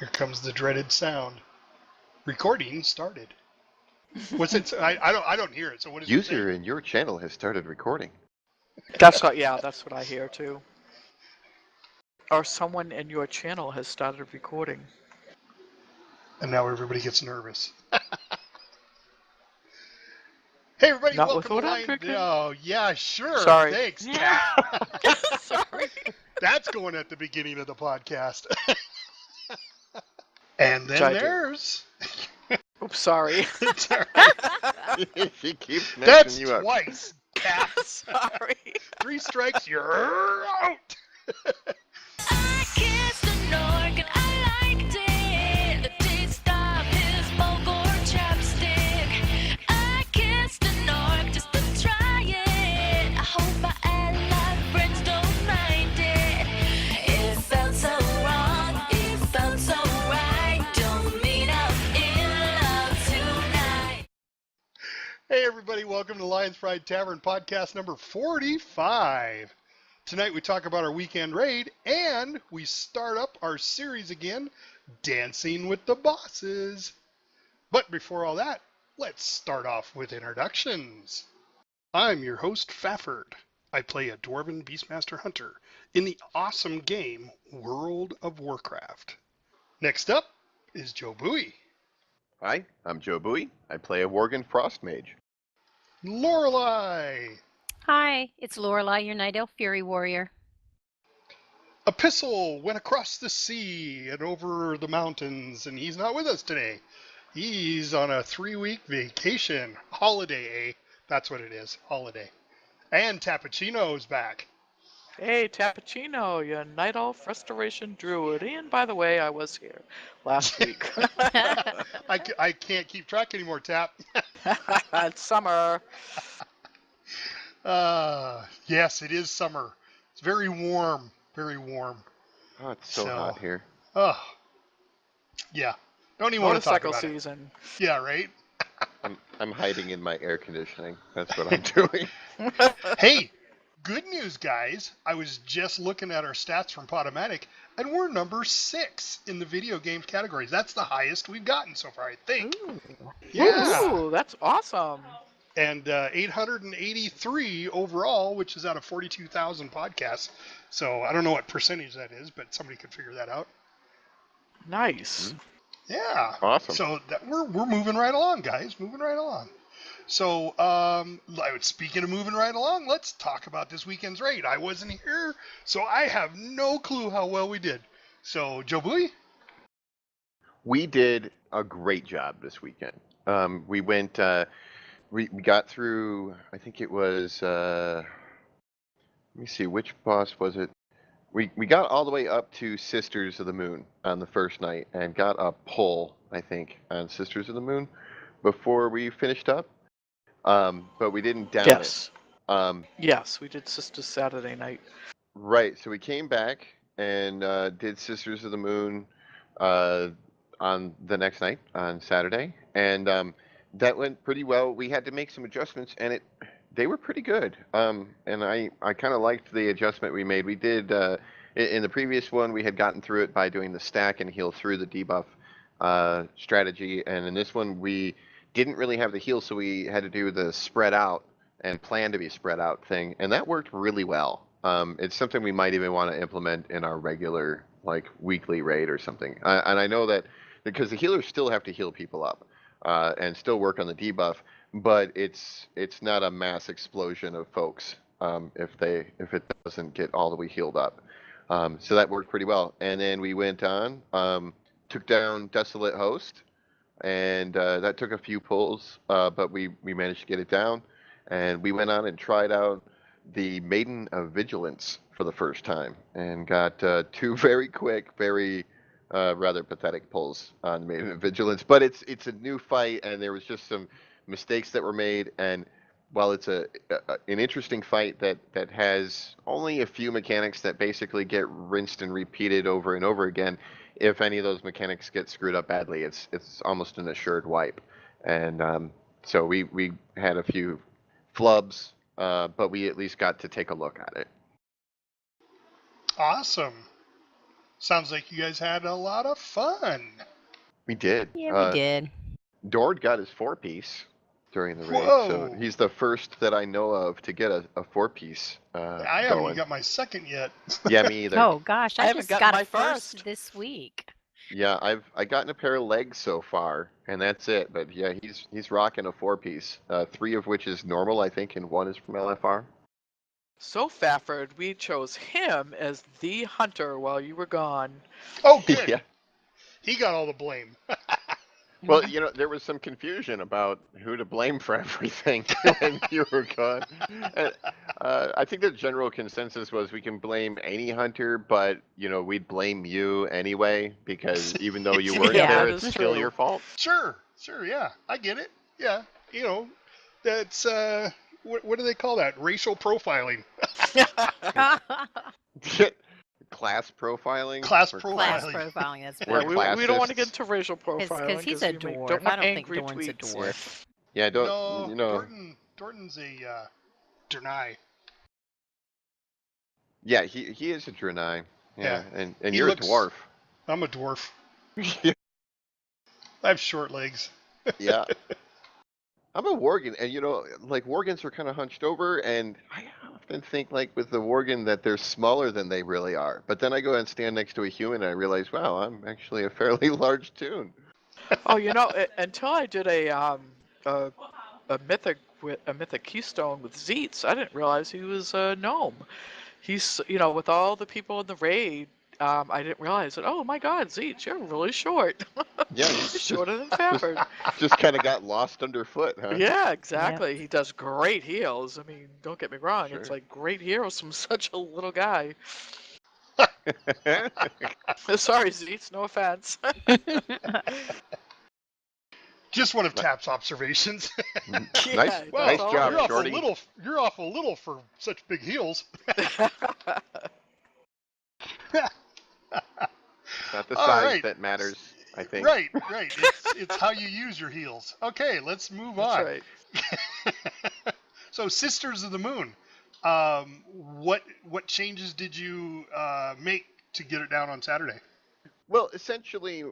Here comes the dreaded sound. Recording started. What's it? I don't hear it. So what is it User saying? in your channel has started recording. That's what I hear too. Or someone in your channel has started recording. And now everybody gets nervous. Hey everybody, Not welcome with to what I'm Line. drinking. Oh yeah, sure. Sorry. Thanks, Yeah. Kat. Sorry. That's going at the beginning of the podcast. And then Try to. there's. Oops, sorry. It's all right. She keeps messing That's you up. twice, Kat. Sorry. 3 strikes, you're out. I kissed an organ, I liked it. The taste of his Bulgur chapstick. I kissed an orc just to try it. I hope my ally friends don't mind it. It felt so wrong, it felt so right. Don't mean I'm in love tonight. Hey everybody, welcome to Lions Pride Tavern podcast number 45. Tonight we talk about our weekend raid, and we start up our series again, Dancing with the Bosses. But before all that, let's start off with introductions. I'm your host, Fafford. I play a Dwarven Beastmaster Hunter in the awesome game World of Warcraft. Next up is JobUui. Hi, I'm JobUui. I play a Worgen Frost Mage. Lorelei. Hi, it's Lorelei, your Night Elf Fury Warrior. Epistle went across the sea and over the mountains, and he's not with us today. He's on a 3-week vacation. Holiday, eh? That's what it is. Holiday. And Tapachino's back. Hey, Tapachino, your Night Elf Restoration Druid. And by the way, I was here last week. I can't keep track anymore, Tap. It's summer. Yes, it is summer. It's very warm. Very warm. Oh, it's so hot here. Oh, yeah. Don't even want to talk Motorcycle about it. season. Yeah, right? I'm hiding in my air conditioning. That's what I'm doing. Hey, good news, guys. I was just looking at our stats from Podomatic, and we're number 6 in the video games categories. That's the highest we've gotten so far, I think. Ooh. Yeah. Ooh, that's awesome. And 883 overall, which is out of 42,000 podcasts. So I don't know what percentage that is, but somebody could figure that out. Nice. Yeah. Awesome. So we're moving right along, guys. Moving right along. So, speaking of moving right along, let's talk about this weekend's raid. I wasn't here, so I have no clue how well we did. So, JobUui? We did a great job this weekend. We went, we got through, I think it was, let me see, which boss was it? We got all the way up to Sisters of the Moon on the first night and got a pull, I think, on Sisters of the Moon before we finished up. But we didn't down Yes. it. Yes, we did Sisters Saturday night. Right, so we came back and did Sisters of the Moon on the next night, on Saturday, and that went pretty well. We had to make some adjustments, and they were pretty good. And I kind of liked the adjustment we made. We did, in the previous one, we had gotten through it by doing the stack and heal through the debuff strategy, and in this one, we didn't really have the heal, so we had to do the spread out and plan to be spread out thing, and that worked really well. It's something we might even want to implement in our regular, like, weekly raid or something. And I know that because the healers still have to heal people up and still work on the debuff, but it's not a mass explosion of folks if it doesn't get all the way healed up. So that worked pretty well. And then we went on, took down Desolate Host, and that took a few pulls, but we managed to get it down. And we went on and tried out the Maiden of Vigilance for the first time and got 2 very quick, very rather pathetic pulls on Maiden of Vigilance. But it's a new fight, and there was just some mistakes that were made. And while it's an interesting fight that has only a few mechanics that basically get rinsed and repeated over and over again, if any of those mechanics get screwed up badly, it's almost an assured wipe. And so we had a few flubs, but we at least got to take a look at it. Awesome. Sounds like you guys had a lot of fun. We did. Yeah, we did. Dord got his 4-piece during the raid, so Whoa. he's the first that I know of to get a 4-piece I haven't going. even got my second yet. Yeah, me either. Oh gosh, I I haven't just gotten got my a first first. this week. Yeah, I gotten a pair of legs so far, and that's it. But yeah, he's rocking a 4-piece, 3 of which is normal, I think, and 1 is from LFR. So Fafford, we chose him as the hunter while you were gone. Oh, good. Yeah. He got all the blame. Well, there was some confusion about who to blame for everything when you were gone. And, I think the general consensus was we can blame any hunter, but we'd blame you anyway because even though you weren't Yeah, there, that it's is still true. your fault. Sure, yeah, I get it. Yeah, that's what do they call that? Racial profiling, Class profiling. class We're Class profiling. profiling, that's We're better. we don't want to get classists. into racial profiling Because he's a you make dwarf. I don't think angry Dorn's a tweets. dwarf. Yeah, No, Dorton's a Drenai. Yeah, he is a Draenei. Yeah, Yeah. and He you're looks- a dwarf. I'm a dwarf. I have short legs. Yeah. I'm a Worgen, and like Worgens are kind of hunched over, and I often think like with the Worgen that they're smaller than they really are. But then I go and stand next to a human, and I realize, wow, I'm actually a fairly large toon. Oh, until I did a mythic keystone with Zeets, I didn't realize he was a gnome. He's with all the people in the raid, I didn't realize that. Oh my God, Zeets, you're really short. Yeah, You're shorter than Fafford. just kind of got lost underfoot, huh? Yeah, exactly. He does great heals. I mean, don't get me wrong. It's Sure. like great heals from such a little guy. Sorry, Zeets, no offense. Just one of Tap's observations. Nice, Well, nice all job, right. Shorty. You're awful little for such big heels. Not the All size right. that matters, I think. Right. It's how you use your heels. Okay, let's move That's on. right. So, Sisters of the Moon, what changes did you make to get it down on Saturday? Well, essentially,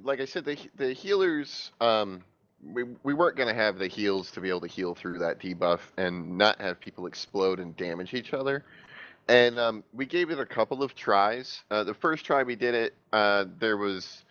like I said, the healers, we weren't going to have the heals to be able to heal through that debuff and not have people explode and damage each other. And we gave it a couple of tries. The first try we did it, there was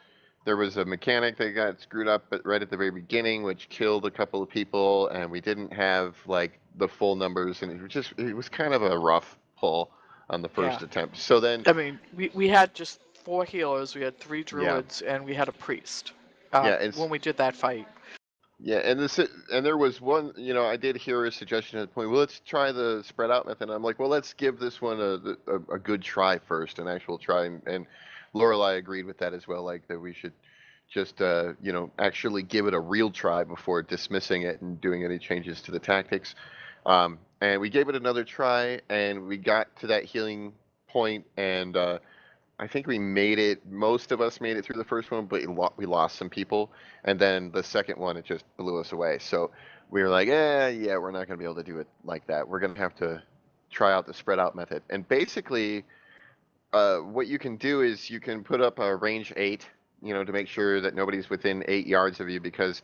a mechanic that got screwed up right at the very beginning, which killed a couple of people, and we didn't have like the full numbers, and it was kind of a rough pull on the first attempt. So then, I mean, we had just 4 healers, we had 3 druids, and we had a priest. When we did that fight. Yeah, and there was one, I did hear a suggestion at the point, well, let's try the spread out method. I'm like, well, let's give this one a good try first, an actual try. And Lorelai agreed with that as well, like that we should just, actually give it a real try before dismissing it and doing any changes to the tactics. And we gave it another try, and we got to that healing point, and I think most of us made it through the first one, but we lost some people. And then the second one, it just blew us away. So we were like, yeah, we're not going to be able to do it like that. We're going to have to try out the spread out method. And basically, what you can do is you can put up a range 8, to make sure that nobody's within 8 yards of you, because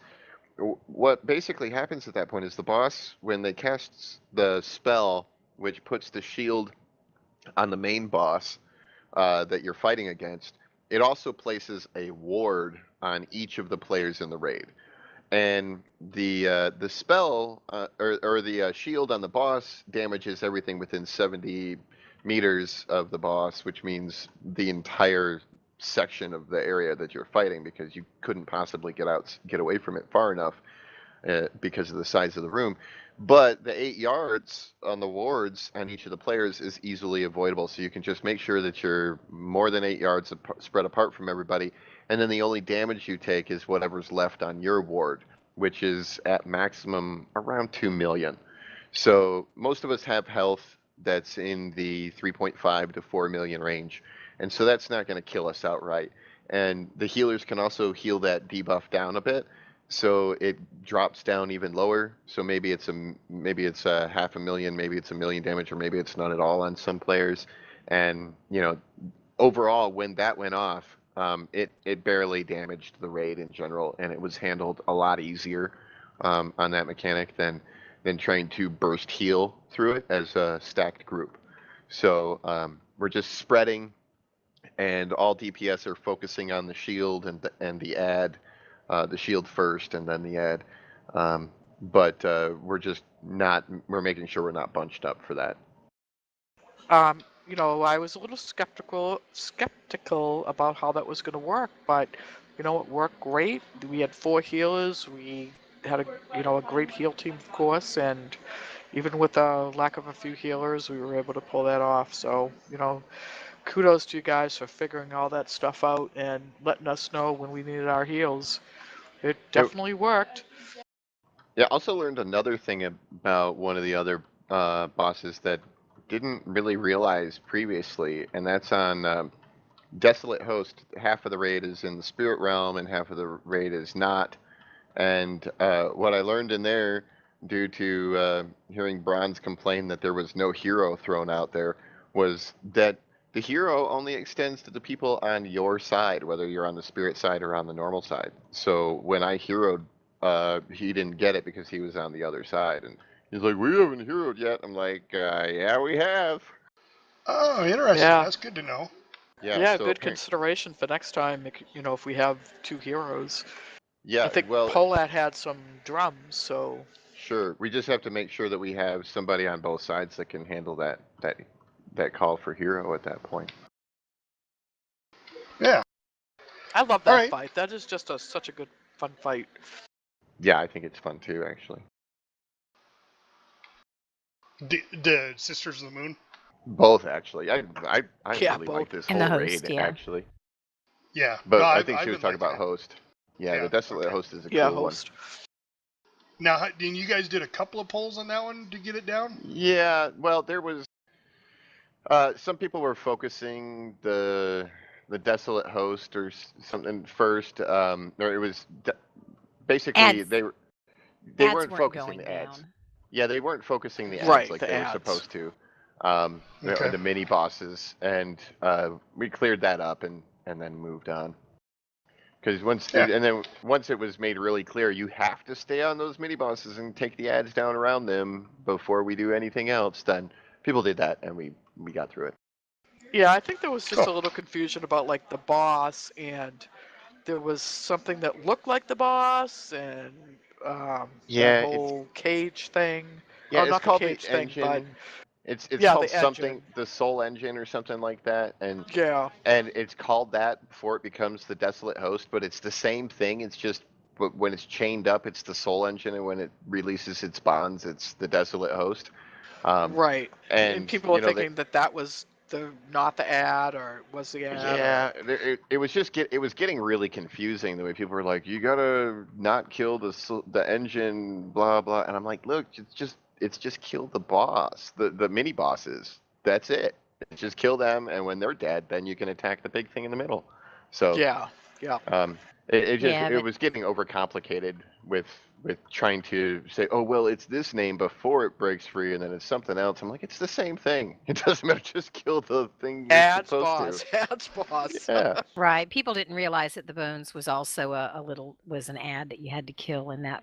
what basically happens at that point is the boss, when they cast the spell, which puts the shield on the main boss, that you're fighting against, it also places a ward on each of the players in the raid. And the spell or the shield on the boss damages everything within 70 meters of the boss, which means the entire section of the area that you're fighting, because you couldn't possibly get away from it far enough because of the size of the room. But the 8 yards on the wards on each of the players is easily avoidable. So you can just make sure that you're more than 8 yards spread apart from everybody. And then the only damage you take is whatever's left on your ward, which is at maximum around 2 million. So most of us have health that's in the 3.5 to 4 million range. And so that's not going to kill us outright. And the healers can also heal that debuff down a bit. So it drops down even lower. So maybe it's a 500,000, maybe it's 1 million damage, or maybe it's none at all on some players. And overall, when that went off, it barely damaged the raid in general, and it was handled a lot easier on that mechanic than trying to burst heal through it as a stacked group. So we're just spreading, and all DPS are focusing on the shield and the ad, the shield first, and then the ad. But we're making sure we're not bunched up for that. I was a little skeptical about how that was going to work, but it worked great. We had 4 healers. We had a great heal team, of course, and even with a lack of a few healers, we were able to pull that off. So, kudos to you guys for figuring all that stuff out and letting us know when we needed our heals. It definitely worked. Yeah, also learned another thing about one of the other bosses that didn't really realize previously, and that's on Desolate Host. Half of the raid is in the spirit realm, and half of the raid is not. And what I learned in there, due to hearing Bronze complain that there was no hero thrown out there, was that the hero only extends to the people on your side, whether you're on the spirit side or on the normal side. So when I heroed, he didn't get it because he was on the other side. And he's like, we haven't heroed yet. I'm like, yeah, we have. Oh, interesting. Yeah. That's good to know. Yeah, so good consideration for next time, if we have 2 heroes. Yeah, I think well, Polat had some drums, so... Sure. We just have to make sure that we have somebody on both sides that can handle that call for hero at that point. Yeah. I love that fight. That is just such a good, fun fight. Yeah, I think it's fun too, actually. The Sisters of the Moon? Both, actually. I Yeah, really both. like this And whole the raid, host, yeah. actually. Yeah. But No, I think I've she was been talking about liking it. host. Yeah, Yeah, the Desolate okay. host is a Yeah, cool host. Now, and you guys did a couple of polls on that one to get it down? one. Yeah, well, there was... some people were focusing the Desolate host or something first. Or it was... basically, Ads. they Ads weren't weren't focusing going the ads. down. Yeah, they weren't focusing the ads Right, like the they were ads. supposed to. Okay. The mini bosses, and we cleared that up and then moved on. Because once it was made really clear, you have to stay on those mini bosses and take the ads down around them before we do anything else. Then people did that, and we got through it. Yeah, I think there was just Cool. a little confusion about, the boss, and there was something that looked like the boss, and Yeah, that whole cage thing. yeah, Oh, it's not the called the cage thing, but... engine. It's Yeah, called the something, engine. the Soul Engine or something like that, and Yeah. it's called that before it becomes the Desolate Host, but it's the same thing. It's just when it's chained up, it's the Soul Engine, and when it releases its bonds, it's the Desolate Host. Right. And people were you know, thinking that was not the ad, or was the ad. yeah, it was just it was getting really confusing the way people were like, you gotta not kill the engine, blah blah, and I'm like, look, it's just kill the boss, the mini bosses. That's it. Just kill them, and when they're dead, then you can attack the big thing in the middle. So Yeah. it was getting overcomplicated with trying to say, oh well, it's this name before it breaks free, and then it's something else. I'm like, it's the same thing. It doesn't matter. Just kill the thing you're Ads supposed boss. to. Ads boss. Yeah. Right. People didn't realize that the bones was also was an ad that you had to kill, and that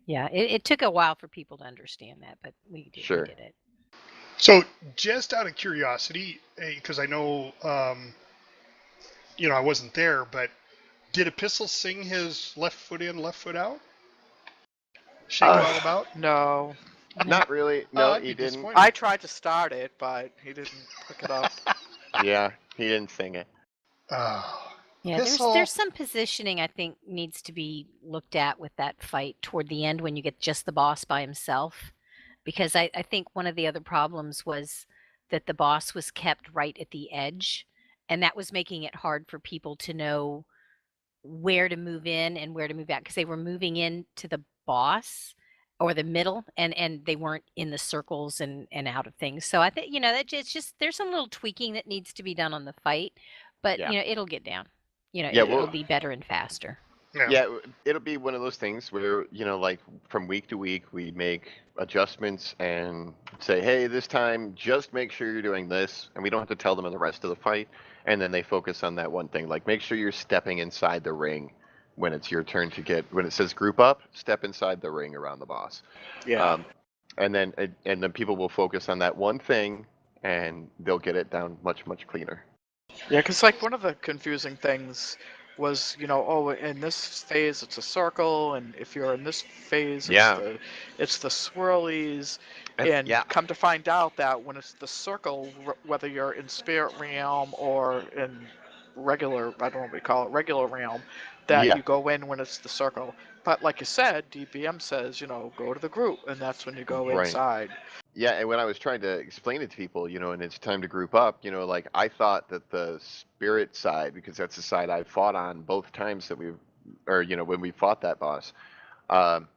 it took a while for people to understand that, but we did, Sure. we did it. So, just out of curiosity, because I know, I wasn't there, but did Epistle sing his left foot in, left foot out? Shake it all about? No. Not really. No, I'd he be didn't. disappointed. I tried to start it, but he didn't pick it up. Yeah, he didn't sing it. Oh. Yeah, Epistle. there's some positioning I think needs to be looked at with that fight toward the end when you get just the boss by himself, because I think one of the other problems was that the boss was kept right at the edge, and that was making it hard for people to know where to move in and where to move out, because they were moving in to the boss or the middle, and they weren't in the circles and out of things. So I think that it's just there's some little tweaking that needs to be done on the fight, but Yeah. it'll get down. Yeah, it'll be better and faster. Yeah, it'll be one of those things where, like from week to week, we make adjustments and say, hey, this time just make sure you're doing this. And we don't have to tell them in the rest of the fight. And then they focus on that one thing. Like, make sure you're stepping inside the ring when it's your turn when it says group up, step inside the ring around the boss. Yeah. And then people will focus on that one thing and they'll get it down much, much cleaner. Yeah, because like one of the confusing things was, oh, in this phase it's a circle, and if you're in this phase, Yeah. it's the swirlies, And- and yeah. come to find out that when it's the circle, whether you're in spirit realm or in regular, I don't know what we call it, regular realm, that Yeah. you go in when it's the circle. But like you said, DPM says, go to the group, and that's when you go Right. inside. Yeah, and when I was trying to explain it to people, and it's time to group up, like I thought that the spirit side, because that's the side I fought on both times that when we fought that boss, um,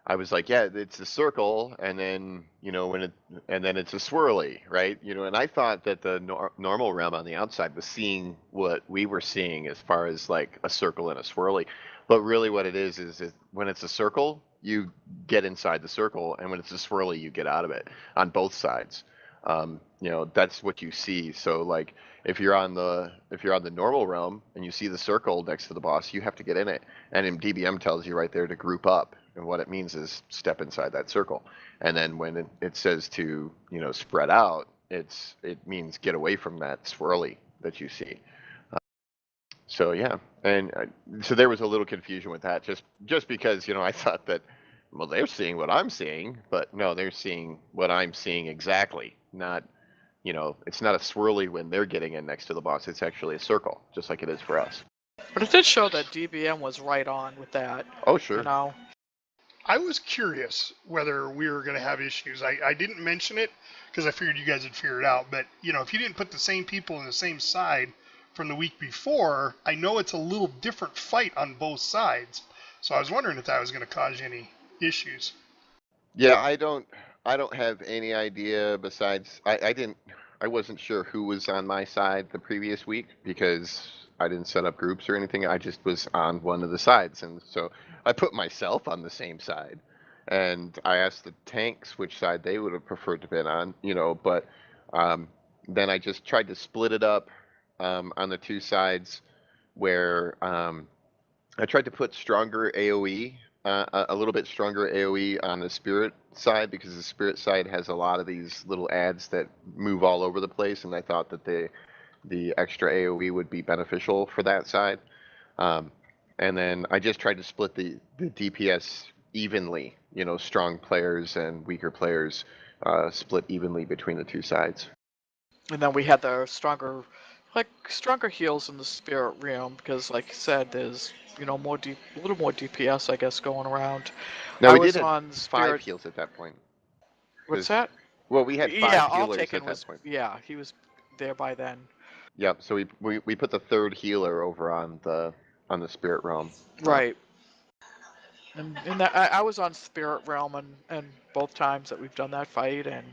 I was like, yeah, it's a circle, and then and then it's a swirly, right? And I thought that the normal realm on the outside was seeing what we were seeing as far as like a circle and a swirly, but really what it is when it's a circle, you get inside the circle, and when it's a swirly, you get out of it on both sides. That's what you see. So like if you're on the normal realm and you see the circle next to the boss, you have to get in it. And in DBM tells you right there to group up. And what it means is step inside that circle. And then when it says to, spread out, it means get away from that swirly that you see. So yeah, and so there was a little confusion with that, just because I thought that, well, they're seeing what I'm seeing, but no, they're seeing what I'm seeing exactly. Not, it's not a swirly when they're getting in next to the boss. It's actually a circle, just like it is for us. But it did show that DBM was right on with that. Oh sure. I was curious whether we were going to have issues. I didn't mention it because I figured you guys would figure it out. But, if you didn't put the same people in the same side from the week before, I know it's a little different fight on both sides. So I was wondering if that was going to cause any issues. Yeah, I don't have any idea besides I wasn't sure who was on my side the previous week because I didn't set up groups or anything. I just was on one of the sides, and so I put myself on the same side, and I asked the tanks which side they would have preferred to been on, but then I just tried to split it up on the two sides where I tried to put stronger AoE, a little bit stronger AoE on the spirit side because the spirit side has a lot of these little ads that move all over the place, and I thought that the extra AoE would be beneficial for that side. And then I just tried to split the DPS evenly, strong players and weaker players split evenly between the two sides. And then we had the stronger heals in the spirit realm because, like you said, there's a little more DPS, I guess, going around. Now we was did on have spirit. 5 heals at that point. What's that? Well, we had 5 Yeah, healers Altaken at that was. point. Yeah, he was there by then. Yep. So we put the third healer over on the spirit realm. Right. And that, I was on spirit realm and both times that we've done that fight, and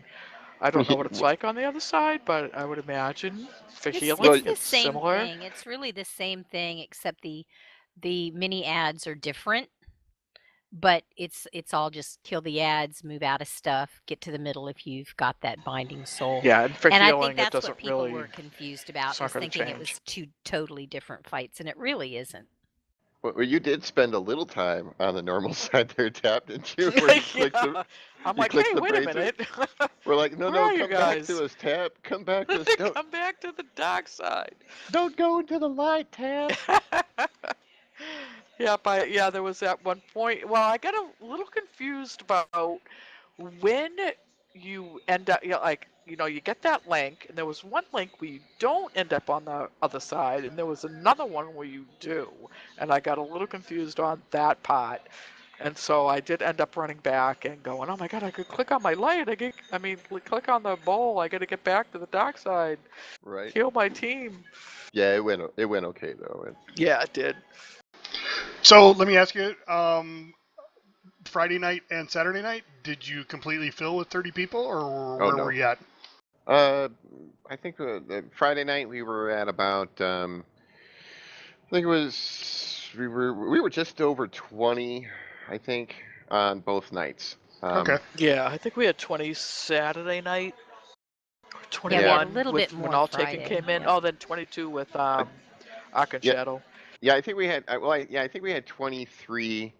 I don't know what it's like on the other side, but I would imagine for healing It's the same similar. thing. It's really the same thing, except the mini ads are different. But it's all just kill the ads, move out of stuff, get to the middle if you've got that binding soul. Yeah, and for And I healing, think that's it doesn't what people really. were confused about, it's not was gonna thinking it change. was two totally different fights, and it really isn't. Well, you did spend a little time on the normal side there, Tap, didn't you? Where you clicked Yeah. I'm you like, clicked hey, the wait a brazier? minute. We're like, no, Where are you come back guys? to us, Tap. Come back to us. Come back to the dark side. Don't go into the light, Tap. Yeah, there was that one point. Well, I got a little confused about when you end up, you get that link, and there was one link where you don't end up on the other side, and there was another one where you do, and I got a little confused on that part, and so I did end up running back and going, oh my god, I could click on my light, click on the bowl, I gotta get back to the dark side, Right. heal my team. Yeah, it went okay though. Yeah, it did. So let me ask you, Friday night and Saturday night, did you completely fill with 30 people, or where no. were you at? I think the Friday night we were at about, I think it was we were just over 20, I think, on both nights. Okay. Yeah, I think we had 20 Saturday night, or Yeah, we had a 21 little with bit when more all taken Friday. came in. Yeah. Oh, then 22 with Ark and Yeah, Shadow. yeah, I think we had. I think we had 23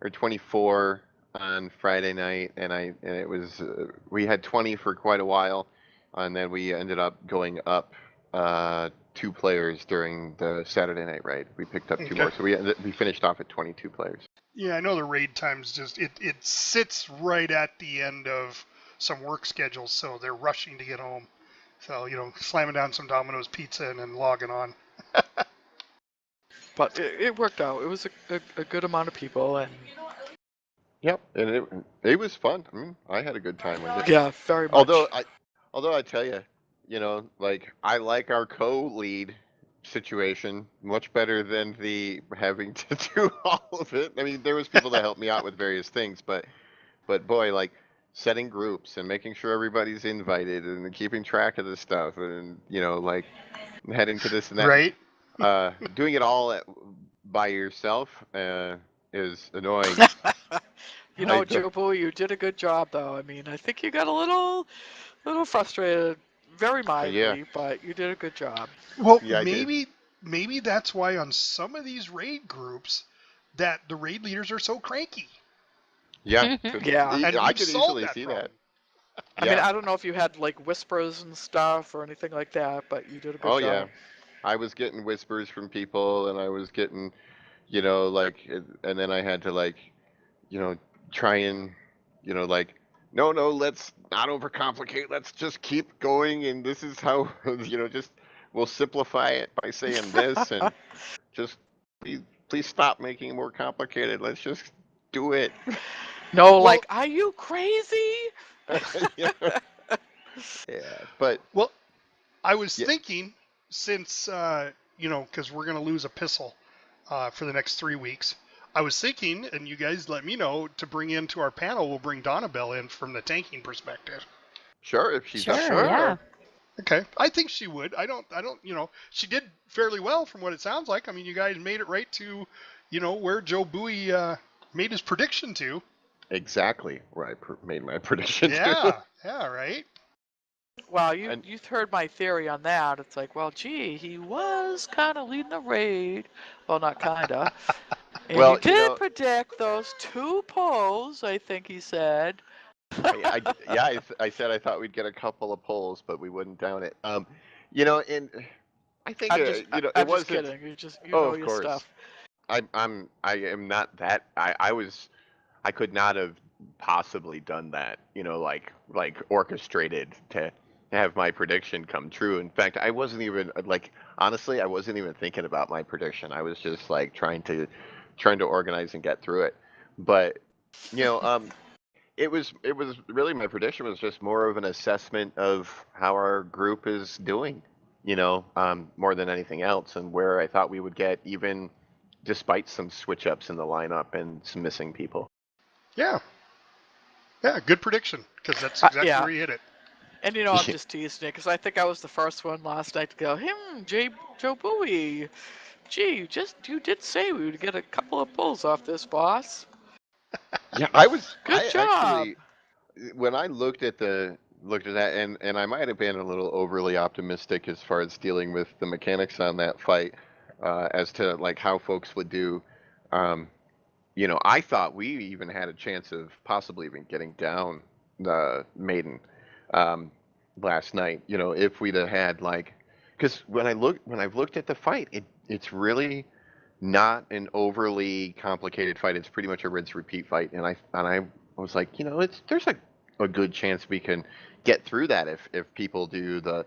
or 24 on Friday night, and it was we had 20 for quite a while, and then we ended up going up 2 players during the Saturday night raid. We picked up 2 Okay. more, so we finished off at 22 players. Yeah, I know the raid times just it sits right at the end of some work schedules, so they're rushing to get home. So slamming down some Domino's pizza and then logging on. But it worked out. It was a good amount of people, and Yep, and it was fun. I had a good time with it. yeah, very much. Although I tell you, like I like our co-lead situation much better than the having to do all of it. I mean, there was people that helped me out with various things, but boy, like setting groups and making sure everybody's invited and keeping track of this stuff and like heading to this and that. Right? Doing it all by yourself is annoying. You know, I do- Jobu, you did a good job, though. I mean, I think you got a little frustrated, very mildly, but you did a good job. Well, Yeah, I did. maybe that's why on some of these raid groups that the raid leaders are so cranky. Yeah, Yeah. And I we've could solved easily that see problem. that. I mean, I don't know if you had like whispers and stuff or anything like that, but you did a good Oh job. yeah, I was getting whispers from people, and I was getting, like, and then I had to like, try and, like, no, let's not overcomplicate. Let's just keep going, and this is how, just we'll simplify it by saying this, and just please stop making it more complicated. Let's just do it. No, Well- like, are you crazy? Yeah, but Well, I was Yeah. thinking since because we're gonna lose a pistol for the next 3 weeks. I was thinking, and you guys let me know, to bring into our panel. We'll bring Donna Bell in from the tanking perspective. sure, if she's Sure, up for it. yeah. Okay, I think she would. I don't. She did fairly well from what it sounds like. I mean, you guys made it right to, where Joe made his prediction to. Exactly where I made my prediction. Yeah, yeah, right. Well, And- you've heard my theory on that. It's like, well, gee, he was kind of leading the raid. Well, not kind of. And Well, you did predict those 2 polls, I think he said. I said I thought we'd get a couple of polls, but we wouldn't down it. And I think I'm it just wasn't. kidding. You Oh, know of your course. stuff. I am not that. I could not have possibly done that. Like orchestrated to have my prediction come true. In fact, I wasn't even like honestly, I wasn't even thinking about my prediction. I was just like trying to organize and get through it. But it was really my prediction was just more of an assessment of how our group is doing, more than anything else, and where I thought we would get, even despite some switch ups in the lineup and some missing people. Yeah, good prediction because that's exactly yeah. where you hit it. And I'm just teasing it because I think I was the first one last night to go, Joe Bowie. Gee, you did say we would get a couple of pulls off this, boss. Yeah, I was. Good job. Actually, when I looked at that, and I might have been a little overly optimistic as far as dealing with the mechanics on that fight, as to like how folks would do. I thought we even had a chance of possibly even getting down the Maiden last night. If we'd have had like, because when I've looked at the fight, it's really not an overly complicated fight. It's pretty much a rinse repeat fight, and I was like, there's a good chance we can get through that if people do the,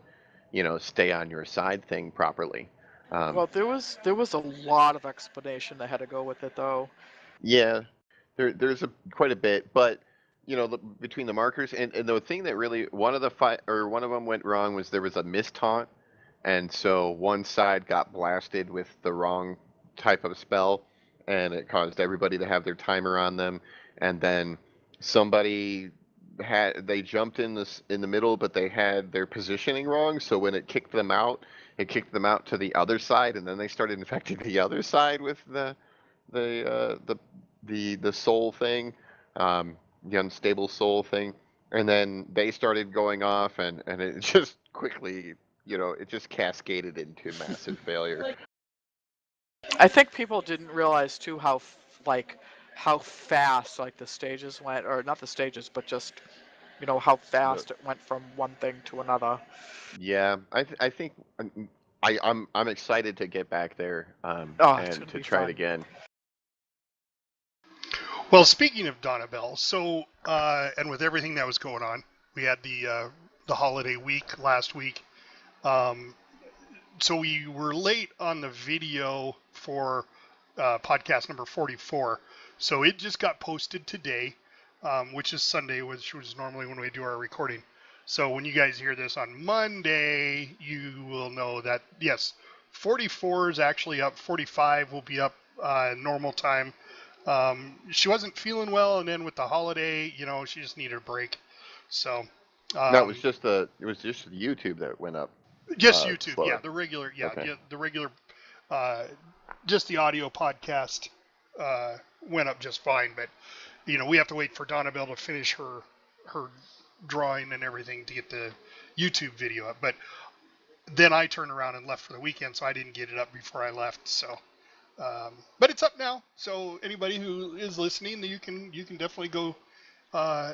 stay on your side thing properly. Well, there was a lot of explanation that had to go with it, though. Yeah, there's quite a bit, but between the markers and the thing that really one of them went wrong was there was a mistaunt, and so one side got blasted with the wrong type of spell, and it caused everybody to have their timer on them, and then somebody they jumped in the middle, but they had their positioning wrong, so when it kicked them out to the other side, and then they started infecting the other side with the the soul thing, the unstable soul thing, and then they started going off, and it just quickly, it just cascaded into massive failure. I think people didn't realize too how fast like the stages went, or not the stages, but just how fast it went from one thing to another. Yeah, I think I'm excited to get back there Oh, it's and gonna to be try it fun. again. Well, speaking of Donnabelle, so and with everything that was going on, we had the holiday week last week. Um, so we were late on the video for podcast number 44. So it just got posted today, which is Sunday, which was normally when we do our recording. So when you guys hear this on Monday, you will know that, yes, 44 is actually up. 45 will be up normal time. She wasn't feeling well, and then with the holiday, she just needed a break. So, No, it was just YouTube that went up just YouTube, yeah, slower. Okay. the regular, uh, just the audio podcast went up just fine. But we have to wait for Donnabelle to finish her drawing and everything to get the YouTube video up. But then I turned around and left for the weekend, so I didn't get it up before I left. So, but it's up now. So anybody who is listening, you can definitely go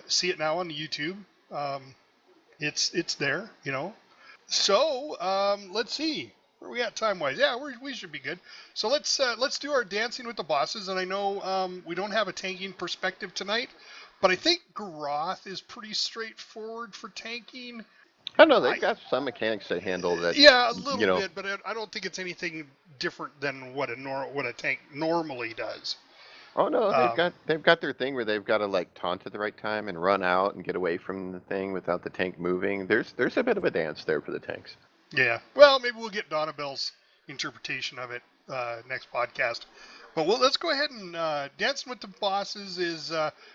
see it now on the YouTube. It's there, So let's see where we at time wise. Yeah, we should be good. So let's do our dancing with the bosses. And I know we don't have a tanking perspective tonight, but I think Garoth is pretty straightforward for tanking. I don't know. They've got some mechanics to handle that. Yeah, a little bit, but I don't think it's anything different than what a tank normally does. Oh no, they've got their thing where they've got to like taunt at the right time and run out and get away from the thing without the tank moving. There's a bit of a dance there for the tanks. Yeah. Well, maybe we'll get Donnabelle's interpretation of it next podcast. But let's go ahead and Dancing with the Bosses is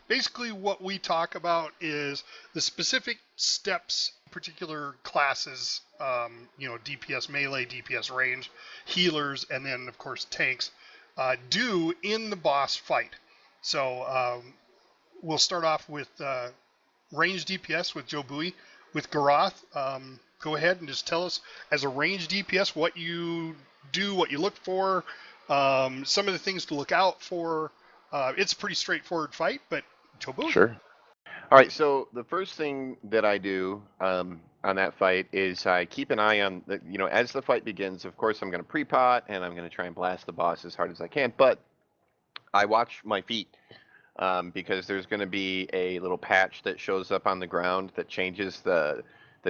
basically what we talk about is the specific steps, particular classes, DPS melee, DPS range, healers, and then, of course, tanks, do in the boss fight. So we'll start off with range DPS with JoBui. With Garoth, go ahead and just tell us, as a range DPS, what you do, what you look for, some of the things to look out for. It's a pretty straightforward fight, but JoBui. Sure. All right, so the first thing that I do on that fight is I keep an eye on, as the fight begins, of course, I'm going to pre-pot, and I'm going to try and blast the boss as hard as I can, but I watch my feet because there's going to be a little patch that shows up on the ground that changes the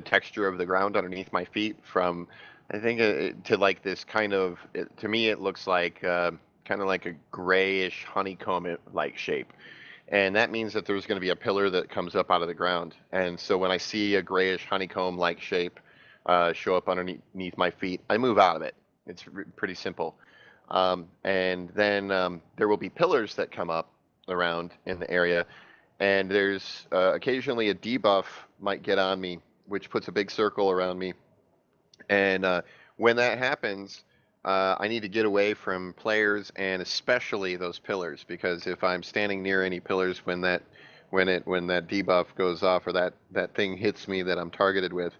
texture of the ground underneath my feet from, I think, to like this kind of, to me it looks like kind of like a grayish honeycomb-like shape. And that means that there's going to be a pillar that comes up out of the ground. And so when I see a grayish honeycomb-like shape show up underneath my feet, I move out of it. It's pretty simple. And then there will be pillars that come up around in the area. And there's occasionally a debuff might get on me, which puts a big circle around me. And when that happens, I need to get away from players and especially those pillars, because if I'm standing near any pillars when that debuff goes off or that thing hits me that I'm targeted with,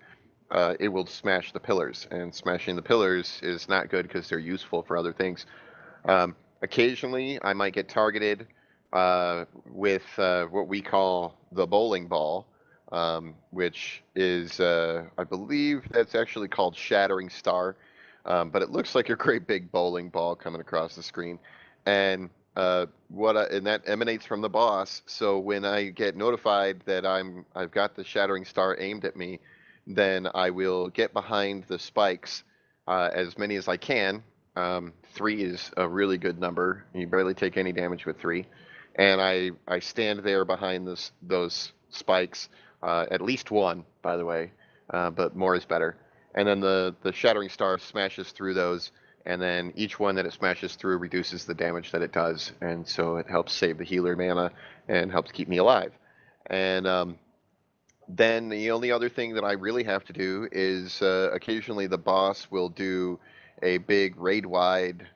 it will smash the pillars, and smashing the pillars is not good because they're useful for other things. Occasionally, I might get targeted with what we call the bowling ball, which is, I believe that's actually called Shattering Star. But it looks like a great big bowling ball coming across the screen, and and that emanates from the boss. So when I get notified that I've got the Shattering Star aimed at me, then I will get behind the spikes, as many as I can. 3 is a really good number. You barely take any damage with 3, and I stand there behind those spikes. At least 1, by the way, but more is better. And then the Shattering Star smashes through those, and then each one that it smashes through reduces the damage that it does, and so it helps save the healer mana and helps keep me alive. And then the only other thing that I really have to do is occasionally the boss will do a big raid-wide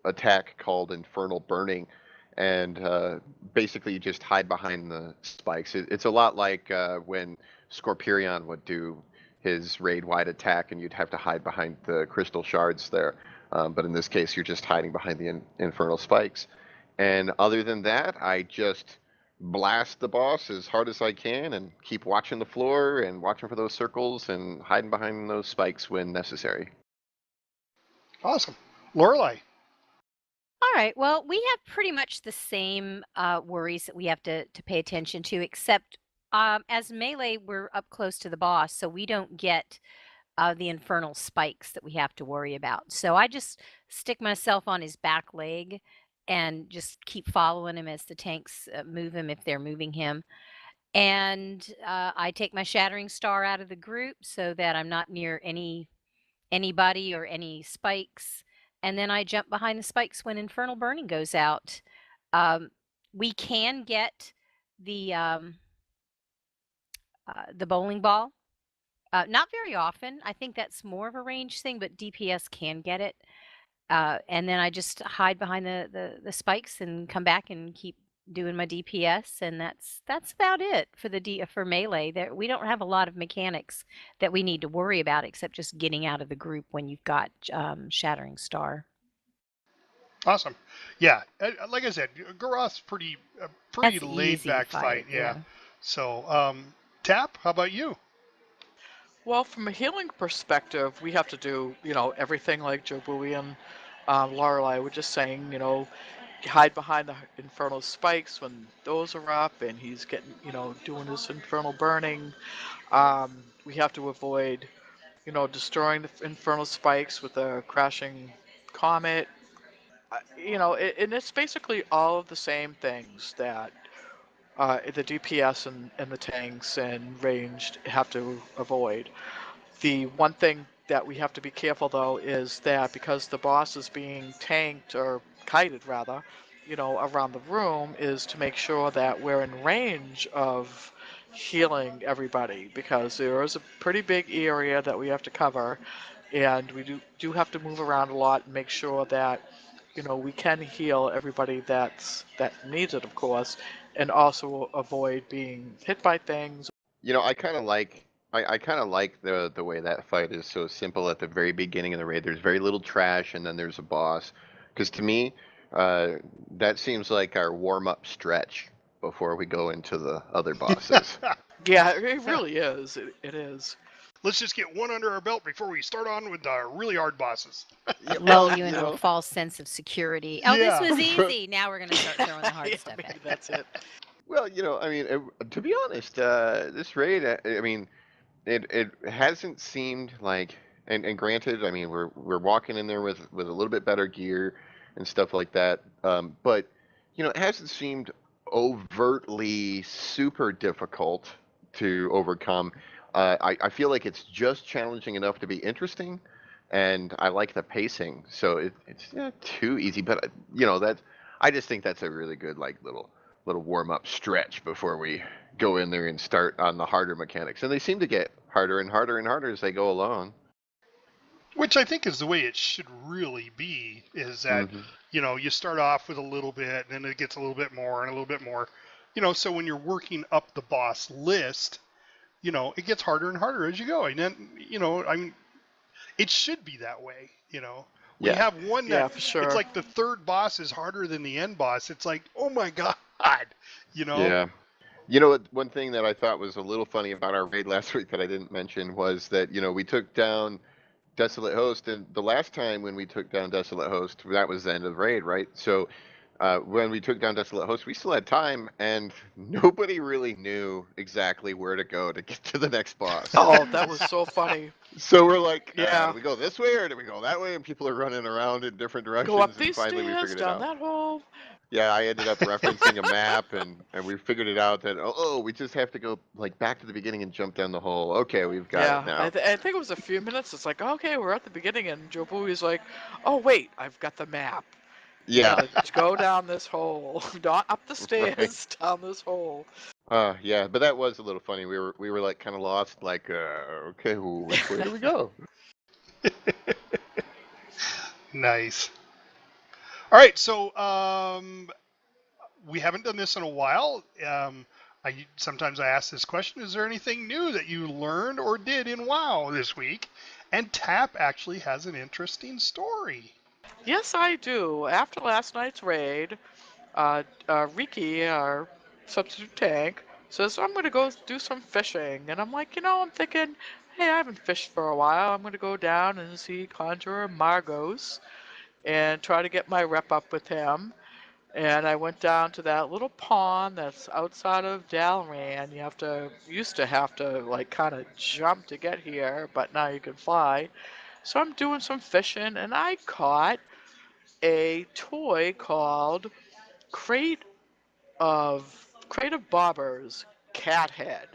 attack called Infernal Burning, and basically you just hide behind the spikes. It's a lot like when Scorpirion would do his raid-wide attack, and you'd have to hide behind the crystal shards there. But in this case, you're just hiding behind the infernal spikes. And other than that, I just blast the boss as hard as I can and keep watching the floor and watching for those circles and hiding behind those spikes when necessary. Awesome. Lorelai. All right. Well, we have pretty much the same worries that we have to pay attention to, except as melee, we're up close to the boss, so we don't get the infernal spikes that we have to worry about. So I just stick myself on his back leg and just keep following him as the tanks move him if they're moving him. And I take my Shattering Star out of the group so that I'm not near anybody or any spikes. And then I jump behind the spikes when Infernal Burning goes out. We can get the bowling ball. Not very often. I think that's more of a range thing, but DPS can get it. And then I just hide behind the spikes and come back and keep doing my DPS, and that's about it for for melee. There we don't have a lot of mechanics that we need to worry about except just getting out of the group when you've got Shattering Star. Awesome. Yeah, like I said, Garoth's pretty That's an laid easy back fight. Yeah. So, Tap, how about you? Well, from a healing perspective, we have to do, everything like Jobui and Lorelei were just saying, hide behind the infernal spikes when those are up and he's getting, doing his infernal burning. We have to avoid, destroying the infernal spikes with a crashing comet. And it's basically all of the same things that the DPS and the tanks and ranged have to avoid. The one thing that we have to be careful though is that because the boss is being tanked or kited rather, around the room, is to make sure that we're in range of healing everybody, because there is a pretty big area that we have to cover, and we do have to move around a lot and make sure that we can heal everybody that needs it, of course, and also avoid being hit by things. I kind of like the way that fight is so simple at the very beginning of the raid. There's very little trash, and then there's a boss. Because to me, that seems like our warm-up stretch before we go into the other bosses. Yeah, it really is. It is. Let's just get one under our belt before we start on with the really hard bosses. Lull you into a false sense of security. Oh, Yeah. this was easy. Now we're going to start throwing the hard Yeah, stuff maybe at you. that's it. Well, to be honest, this raid, it hasn't seemed like, and granted, we're walking in there with a little bit better gear and stuff like that, but it hasn't seemed overtly super difficult to overcome. I feel like it's just challenging enough to be interesting, and I like the pacing, so it's not too easy, but that I just think that's a really good little warm up stretch before we go in there and start on the harder mechanics. And they seem to get harder and harder and harder as they go along. Which I think is the way it should really be, is that, you start off with a little bit, and then it gets a little bit more and a little bit more. So when you're working up the boss list, it gets harder and harder as you go. And then, it should be that way, We have one that, for sure. It's like the third boss is harder than the end boss. It's like, oh my God, Yeah. One thing that I thought was a little funny about our raid last week that I didn't mention was that, we took down Desolate Host, and the last time when we took down Desolate Host, that was the end of the raid, right? So when we took down Desolate Host, we still had time, and nobody really knew exactly where to go to get to the next boss. Oh, that was so funny. So we're like, Yeah. do we go this way or do we go that way? And people are running around in different directions. Go up and these finally we stairs, figured it down out. that hole. Yeah, I ended up referencing a map, and we figured it out that, we just have to go back to the beginning and jump down the hole. Okay, we've got it now. I think it was a few minutes. It's like, okay, we're at the beginning, and Jobui's like, oh wait, I've got the map. Yeah. Just go down this hole, not up the stairs, down this hole. Yeah, but that was a little funny. We were like kind of lost, like, okay, which way do we go? Nice. All right, so we haven't done this in a while. Sometimes I ask this question: is there anything new that you learned or did in WoW this week? And Tap actually has an interesting story. Yes, I do. After last night's raid, Riki, our substitute tank, says, I'm going to go do some fishing. And I'm like, I'm thinking, hey, I haven't fished for a while. I'm going to go down and see Conjurer Margos and try to get my rep up with him. And I went down to that little pond that's outside of Dalran. Used to have to like kind of jump to get here, but now you can fly. So I'm doing some fishing and I caught a toy called Crate Crate of Bobbers Cat Head.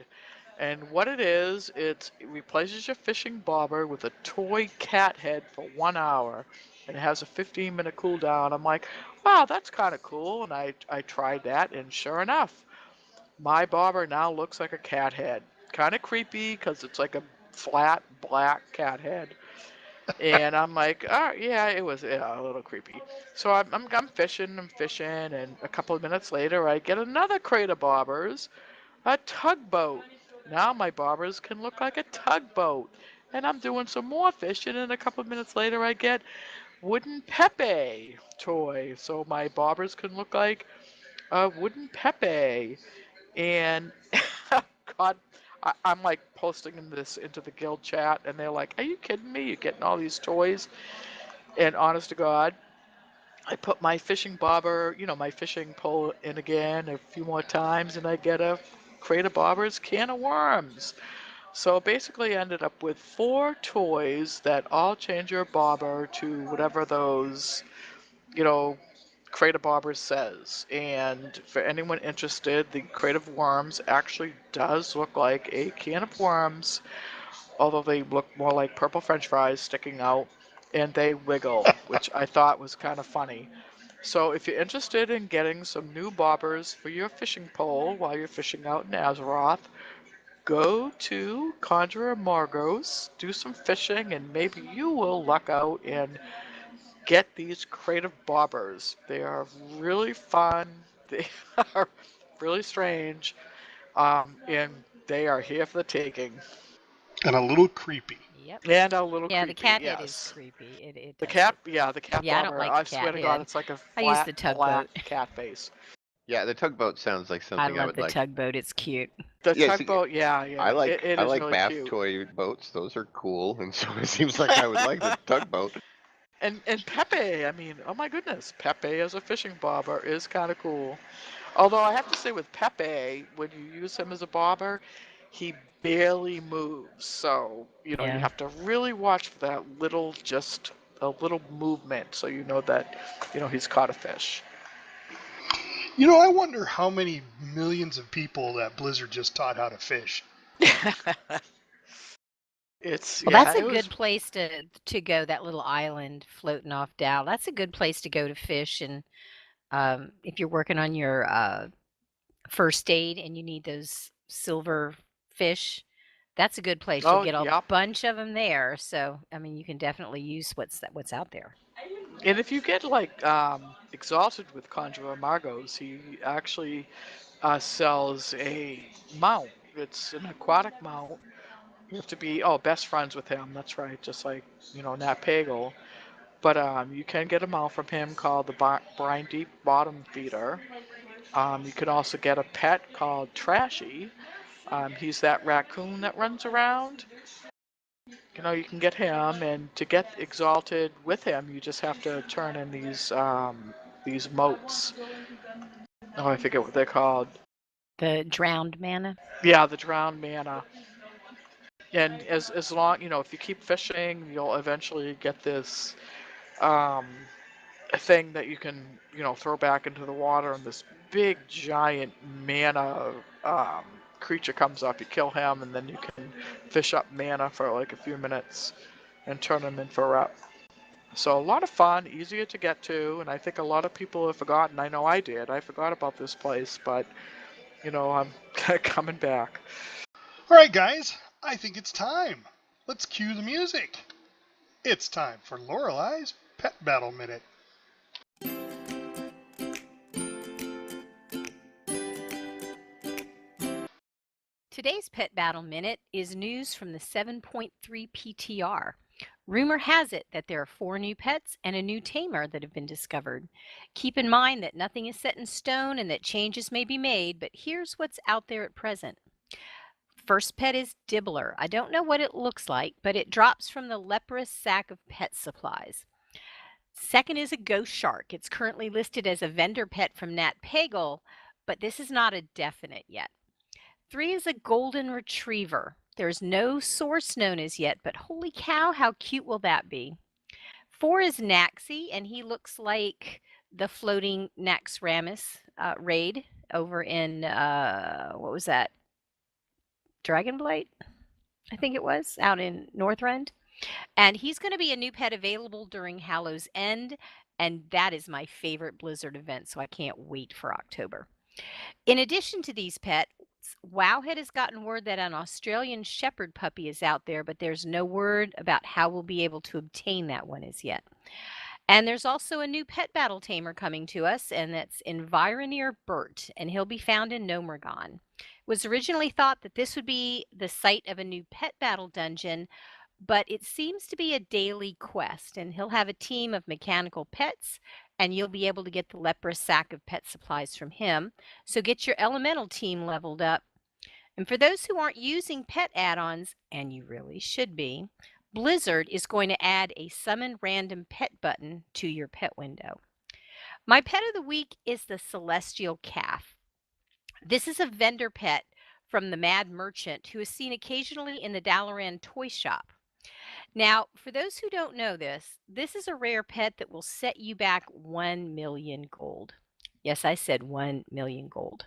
And what it replaces your fishing bobber with a toy cat head for 1 hour. And it has a 15-minute cooldown. I'm like, wow, that's kind of cool. And I tried that, and sure enough, my bobber now looks like a cat head. Kind of creepy because it's like a flat black cat head. And I'm like, oh yeah, it was a little creepy. So I'm fishing, and a couple of minutes later, I get another crate of bobbers, a tugboat. Now my bobbers can look like a tugboat. And I'm doing some more fishing, and a couple of minutes later, I get wooden Pepe toy, so my bobbers can look like a wooden Pepe. And God, I'm like posting this into the guild chat, and they're like, "Are you kidding me? You're getting all these toys?" And honest to God, I put my fishing bobber, my fishing pole in again a few more times, and I get a crate of bobbers can of worms. So basically, I ended up with 4 toys that all change your bobber to whatever those, you know, crate of bobbers says. And for anyone interested, the crate of worms actually does look like a can of worms, although they look more like purple french fries sticking out, and they wiggle, which I thought was kind of funny. So if you're interested in getting some new bobbers for your fishing pole while you're fishing out in Azeroth, go to Conjurer Margos, do some fishing, and maybe you will luck out and get these creative bobbers. They are really fun. They are really strange, and they are here for the taking. And a little creepy. Yep. And a little Yeah, creepy. the cat head is yes. creepy. It The does cat, look yeah, the cat Yeah, I don't bobber. like I the swear cat to God, head. it's like a I use flat the tugboat. black cat face. Yeah, the tugboat sounds like I something I love would the like. tugboat. It's cute. The Yeah, see, tugboat, yeah. I like it I is like really bath cute. toy boats. Those are cool, and so it seems like I would like the tugboat. And Pepe, I mean, oh my goodness, Pepe as a fishing bobber is kind of cool. Although I have to say with Pepe, when you use him as a bobber, he barely moves. So, you Yeah. have to really watch for that just a little movement so you know that, he's caught a fish. I wonder how many millions of people that Blizzard just taught how to fish. It's, Well, yeah, that's a it was, good place to go. That little island floating off Dow. That's a good place to go to fish. And if you're working on your first aid and you need those silver fish, that's a good place. You'll oh, get a yep. bunch of them there. So I mean, you can definitely use what's out there. And if you get like exhausted with Conjurer Margos, he actually sells a mount. It's an aquatic mount. You have to be best friends with him. That's right, just like Nat Pagel. But you can get a mount from him called the Brine Deep Bottom Feeder. You can also get a pet called Trashy. He's that raccoon that runs around. You can get him, and to get exalted with him, you just have to turn in these motes. Oh, I forget what they're called. The drowned mana. Yeah, the drowned mana. And as long if you keep fishing, you'll eventually get this thing that you can throw back into the water, and this big giant mana creature comes up. You kill him, and then you can fish up mana for like a few minutes and turn them in for rep. So a lot of fun, easier to get to, and I think a lot of people have forgotten. I know I did. I forgot about this place, but I'm coming back. All right, guys, I think it's time. Let's cue the music. It's time for Lorelei's Pet Battle Minute. today's Pet Battle Minute is news from the 7.3 PTR. Rumor has it that there are 4 new pets and a new tamer that have been discovered. Keep in mind that nothing is set in stone and that changes may be made, but here's what's out there at present. First pet is Dibbler. I don't know what it looks like, but it drops from the leprous sack of pet supplies. Second is a ghost shark. It's currently listed as a vendor pet from Nat Pagel, but this is not a definite yet. 3 is a golden retriever. There's no source known as yet, but holy cow, how cute will that be? 4 is Naxi, and he looks like the floating Naxxramas raid over in, what was that? Dragonblight, I think it was, out in Northrend. And he's going to be a new pet available during Hallow's End, and that is my favorite Blizzard event, so I can't wait for October. In addition to these pets, Wowhead has gotten word that an Australian Shepherd puppy is out there, but there's no word about how we'll be able to obtain that one as yet. And there's also a new pet battle tamer coming to us, and that's Environeer Bert, and he'll be found in Nomergon. It was originally thought that this would be the site of a new pet battle dungeon, but it seems to be a daily quest, and he'll have a team of mechanical pets, and you'll be able to get the leprous sack of pet supplies from him. So get your elemental team leveled up. And for those who aren't using pet add-ons, and you really should be, Blizzard is going to add a summon random pet button to your pet window. My pet of the week is the Celestial Calf. This is a vendor pet from the Mad Merchant who is seen occasionally in the Dalaran toy shop. Now, for those who don't know this, this is a rare pet that will set you back 1 million gold. Yes, I said 1 million gold.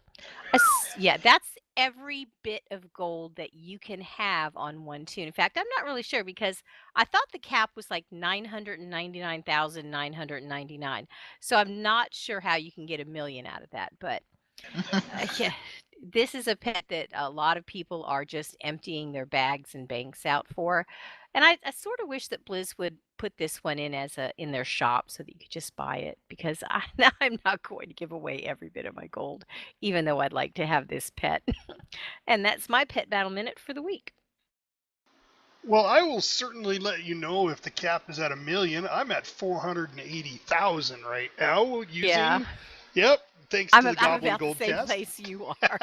Yeah, that's every bit of gold that you can have on one toon. In fact, I'm not really sure because I thought the cap was like 999,999. So I'm not sure how you can get 1 million out of that. But yeah, this is a pet that a lot of people are just emptying their bags and banks out for. And I sort of wish that Blizz would put this one in in their shop so that you could just buy it, because I'm not going to give away every bit of my gold, even though I'd like to have this pet. And that's my Pet Battle Minute for the week. Well, I will certainly let you know if the cap is at 1 million. I'm at 480,000 right now using. Yeah. Yep. Thanks I'm to the Goblin about Gold the same Cast. place you are.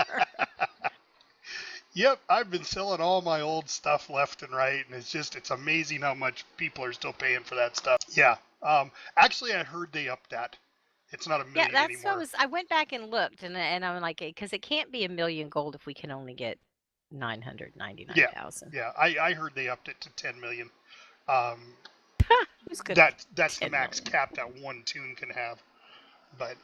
Yep, I've been selling all my old stuff left and right, and it's amazing how much people are still paying for that stuff. Yeah. Actually, I heard they upped that. It's not 1 million Yeah, that's anymore. what I went back and looked, and I'm like, because it can't be 1 million gold if we can only get 999,000. Yeah, I heard they upped it to 10 million. Who's good? That's the 10 max million. cap that one toon can have. But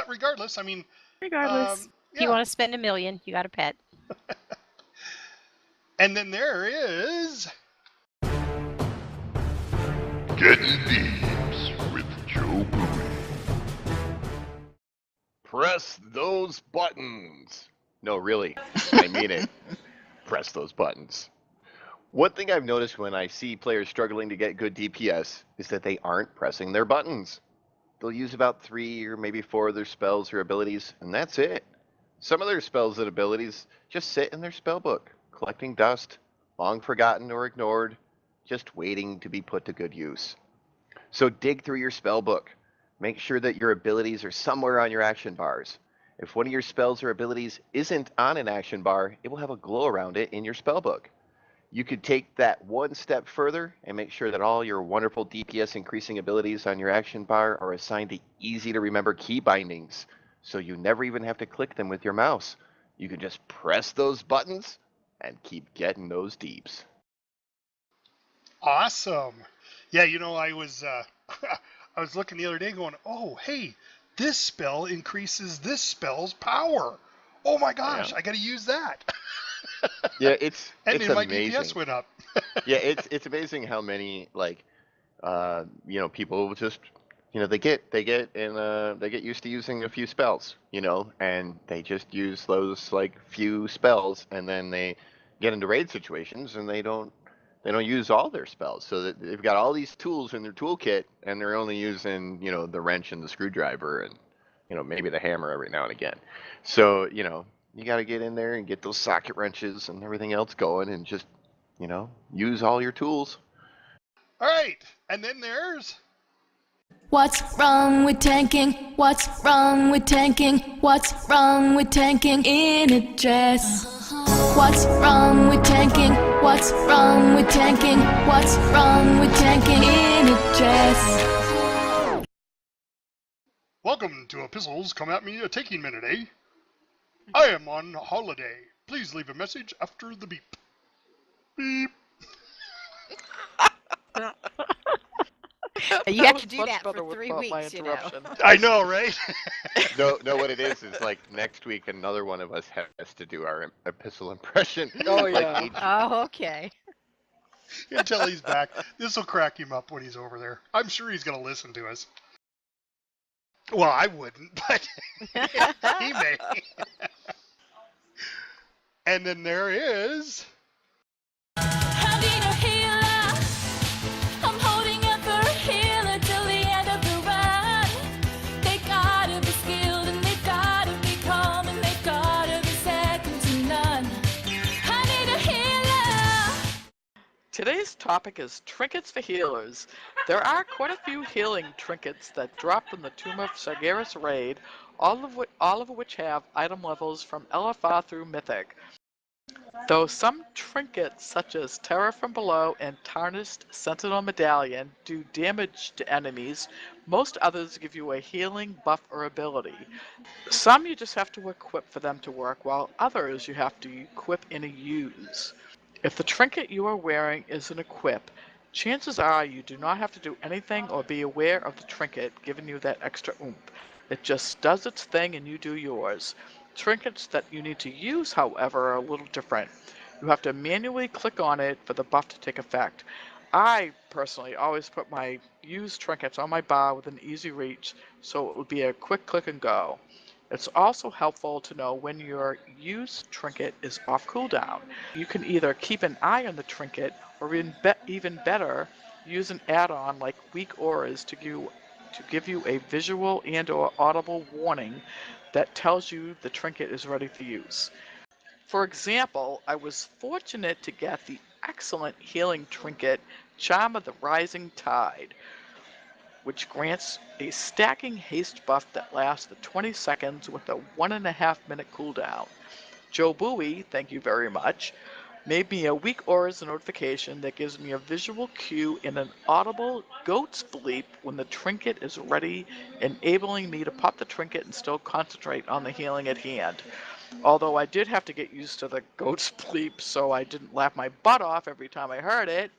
regardless, I mean, Regardless, if you want to spend 1 million, you got a pet. And then there is Getting Deeps with Joe Bowie. Press those buttons. No, really, I mean it. Press those buttons. One thing I've noticed when I see players struggling to get good DPS is that they aren't pressing their buttons. They'll use about 3 or maybe 4 of their spells or abilities, and that's it. Some of their spells and abilities just sit in their spellbook, collecting dust, long forgotten or ignored, just waiting to be put to good use. So dig through your spellbook. Make sure that your abilities are somewhere on your action bars. If one of your spells or abilities isn't on an action bar, it will have a glow around it in your spellbook. You could take that one step further and make sure that all your wonderful DPS increasing abilities on your action bar are assigned to easy to remember key bindings, so you never even have to click them with your mouse. You can just press those buttons and keep getting those deeps. awesome. Yeah, I was I was looking the other day going, oh, hey, this spell increases this spell's power. Oh my gosh, Yeah. I got to use that. Yeah, it's And it's then my amazing. DPS went up. Yeah, it's amazing how many people just they get used to using a few spells, and they just use those few spells, and then they get into raid situations and they don't use all their spells, so that they've got all these tools in their toolkit and they're only using the wrench and the screwdriver and maybe the hammer every now and again. So You got to get in there and get those socket wrenches and everything else going, and just use all your tools. All right, and then there's What's wrong with tanking? What's wrong with tanking? What's wrong with tanking in a dress? What's wrong with tanking? What's wrong with tanking? What's wrong with tanking in a dress? welcome to Epistles Come At Me a Taking Minute, eh? I am on holiday. Please leave a message after the beep. Beep. You have to was do much that better for 3 without my weeks, you know. interruption. I know, right? No, what it is like next week another one of us has to do our epistle impression. Oh, like yeah. each- Oh, okay. Until he's back. This will crack him up when he's over there. I'm sure he's going to listen to us. Well, I wouldn't, but he may. And then there is... I need a healer. I'm holding up for a healer till the end of the run. They gotta be skilled and they gotta be calm and they gotta be second to none. I need a healer. Today's topic is trinkets for healers. There are quite a few healing trinkets that drop in the Tomb of Sargeras raid, all of which have item levels from LFR through Mythic. Though some trinkets such as Terror from Below and Tarnished Sentinel Medallion do damage to enemies, most others give you a healing buff or ability. Some you just have to equip for them to work, while others you have to equip and use. If the trinket you are wearing is an equip, chances are you do not have to do anything or be aware of the trinket giving you that extra oomph. It just does its thing and you do yours. Trinkets that you need to use, however, are a little different. You have to manually click on it for the buff to take effect. I personally always put my used trinkets on my bar with an easy reach, so it will be a quick click and go. It's also helpful to know when your used trinket is off cooldown. You can either keep an eye on the trinket, or even better, use an add-on like Weak Auras to give you a visual and/or audible warning that tells you the trinket is ready for use. For example, I was fortunate to get the excellent healing trinket Charm of the Rising Tide, which grants a stacking haste buff that lasts for 20 seconds with a 1.5 minute cooldown. JoeBuoy, thank you very much, made me a Weak Auras notification that gives me a visual cue and an audible goat's bleep when the trinket is ready, enabling me to pop the trinket and still concentrate on the healing at hand. Although I did have to get used to the goat's bleep so I didn't laugh my butt off every time I heard it.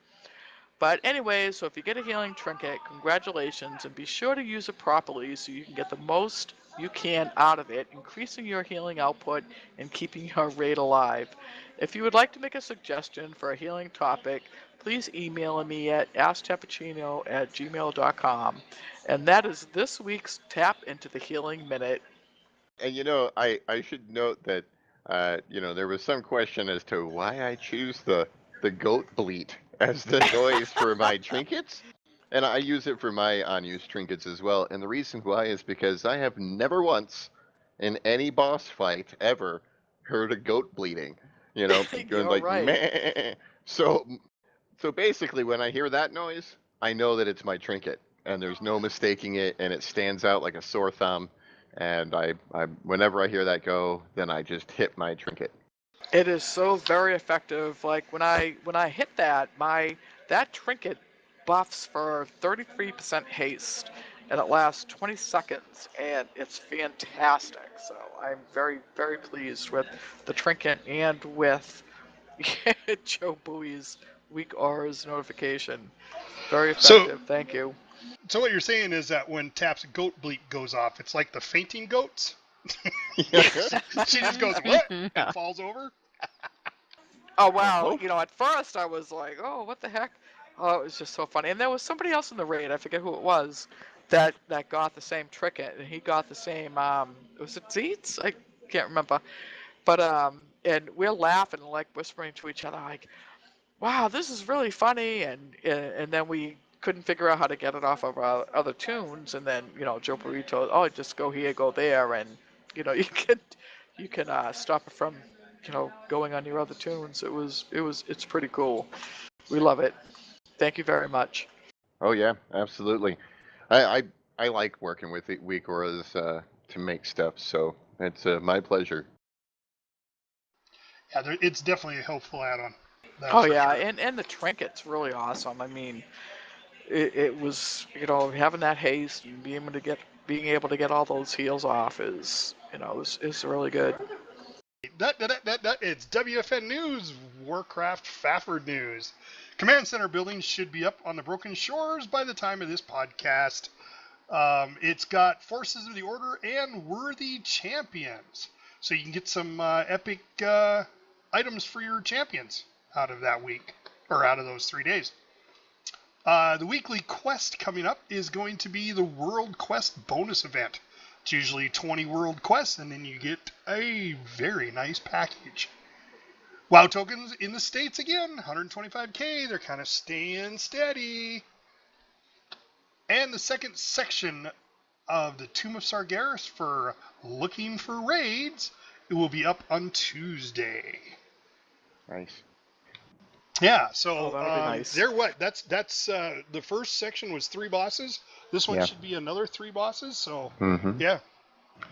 But anyway, so if you get a healing trinket, congratulations, and be sure to use it properly so you can get the most you can out of it, increasing your healing output and keeping your raid alive. If you would like to make a suggestion for a healing topic, please email me at asktapachino@gmail.com. And that is this week's Tap into the Healing Minute. And I should note that there was some question as to why I choose the goat bleat as the noise for my trinkets. And I use it for my unused trinkets as well. And the reason why is because I have never once in any boss fight ever heard a goat bleating. Going You're like right. meh. So basically when I hear that noise, I know that it's my trinket. And there's no mistaking it, and it stands out like a sore thumb. And I whenever I hear that go, then I just hit my trinket. It is so very effective. Like when I hit that, that trinket buffs for 33% haste, and it lasts 20 seconds, and it's fantastic. So I'm very very pleased with the trinket and with JoeBuoy's Weak Auras notification. Very effective. Thank you. So what you're saying is that when Tap's goat bleep goes off, it's like the fainting goats? She just goes, what? And falls over? Oh wow! hope. At first I was like, "Oh, what the heck?" Oh, it was just so funny. And there was somebody else in the raid, I forget who it was, that got the same trinket, and he got the same. Was it Zeets? I can't remember. But and we're laughing and like whispering to each other, like, "Wow, this is really funny." And then we couldn't figure out how to get it off of our other tunes, and then Joe Burrito, "Oh, just go here, go there," and you can you can stop it from, going on your other tunes. It's pretty cool. We love it. Thank you very much. Oh yeah, absolutely. I like working with the weak auras to make stuff, so it's my pleasure. Yeah, it's definitely a helpful add-on. That's Oh for yeah, sure. and the trinket's really awesome. I mean, it was, having that haste and being able to get all those heals off is really good. It's WFN News, Warcraft Fafford News. Command Center buildings should be up on the Broken Shores by the time of this podcast. It's got Forces of the Order and Worthy Champions. So you can get some epic items for your champions out of that week, or out of those 3 days. The weekly quest coming up is going to be the World Quest bonus event. It's usually 20 world quests, and then you get a very nice package. WoW tokens in the States again, 125k. They're kind of staying steady. And the second section of the Tomb of Sargeras for looking for raids, it will be up on Tuesday. Nice. Yeah, so that'll be nice. they're what? That's the first section was 3 bosses. This one should be another 3 bosses. So yeah.